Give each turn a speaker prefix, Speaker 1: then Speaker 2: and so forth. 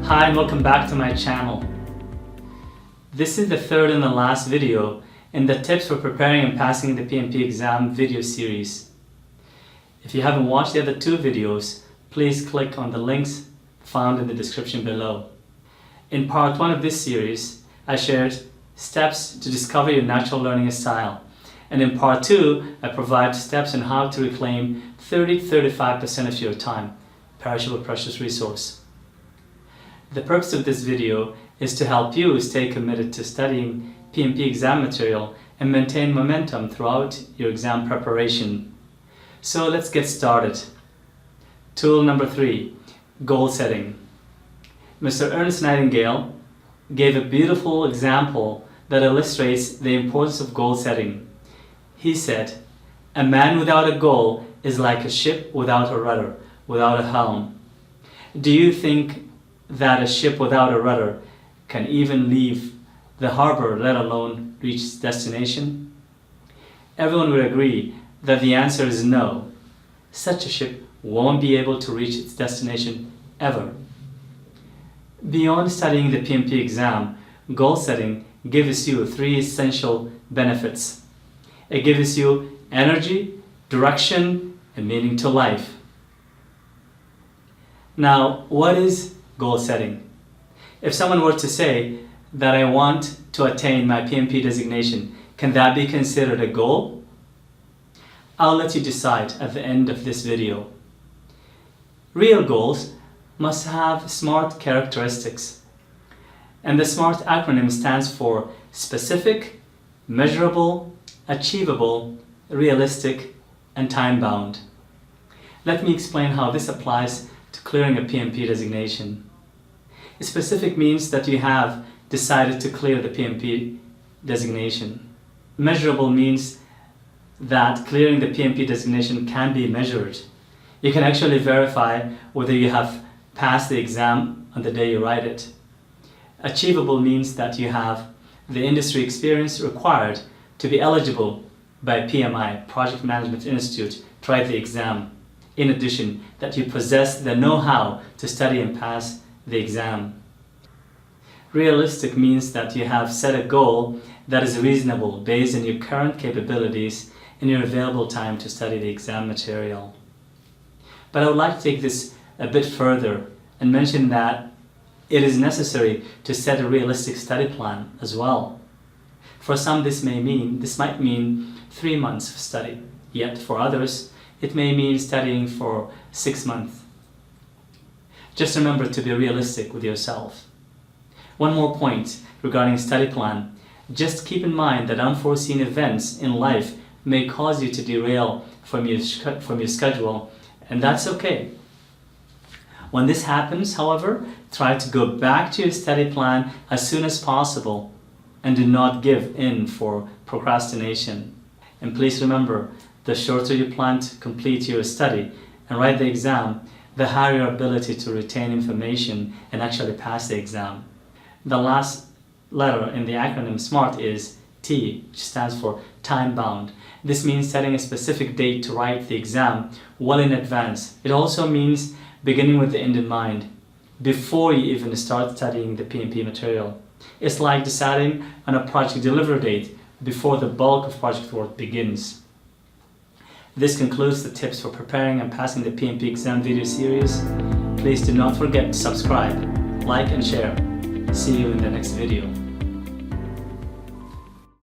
Speaker 1: Hi and welcome back to my channel. This is the third and the last video in the tips for preparing and passing the PMP exam video series. If you haven't watched the other two videos, please click on the links found in the description below. In part 1 of this series, I shared steps to discover your natural learning style. And in part 2, I provide steps on how to reclaim 30-35% of your time, perishable precious resource. The purpose of this video is to help you stay committed to studying PMP exam material and maintain momentum throughout your exam preparation. So let's get started. Tool number 3, goal setting. Mr. Ernest Nightingale gave a beautiful example that illustrates the importance of goal setting. He said, "A man without a goal is like a ship without a rudder, without a helm." Do you think that a ship without a rudder can even leave the harbor, let alone reach its destination? Everyone would agree that the answer is no. Such a ship won't be able to reach its destination ever. Beyond studying the PMP exam, goal setting gives you 3 essential benefits. It gives you energy, direction, and meaning to life. Now, what is goal setting? If someone were to say that I want to attain my PMP designation, can that be considered a goal? I'll let you decide at the end of this video. Real goals must have SMART characteristics. And the SMART acronym stands for specific, measurable, achievable, realistic, and time-bound. Let me explain how this applies to clearing a PMP designation. Specific means that you have decided to clear the PMP designation. Measurable means that clearing the PMP designation can be measured. You can actually verify whether you have passed the exam on the day you write it. Achievable means that you have the industry experience required to be eligible by PMI, Project Management Institute, to write the exam. In addition, that you possess the know-how to study and pass the exam. Realistic means that you have set a goal that is reasonable based on your current capabilities and your available time to study the exam material. But I would like to take this a bit further and mention that it is necessary to set a realistic study plan as well. For some this might mean 3 months of study, yet for others it may mean studying for 6 months. Just remember to be realistic with yourself. One more point regarding study plan. Just keep in mind that unforeseen events in life may cause you to derail from your schedule, and that's okay. When this happens, however, try to go back to your study plan as soon as possible and do not give in for procrastination. And please remember, the shorter you plan to complete your study and write the exam, the higher your ability to retain information and actually pass the exam. The last letter in the acronym SMART is T, which stands for time-bound. This means setting a specific date to write the exam well in advance. It also means beginning with the end in mind, before you even start studying the PMP material. It's like deciding on a project delivery date before the bulk of project work begins. This concludes the tips for preparing and passing the PMP exam video series. Please do not forget to subscribe, like and share. See you in the next video.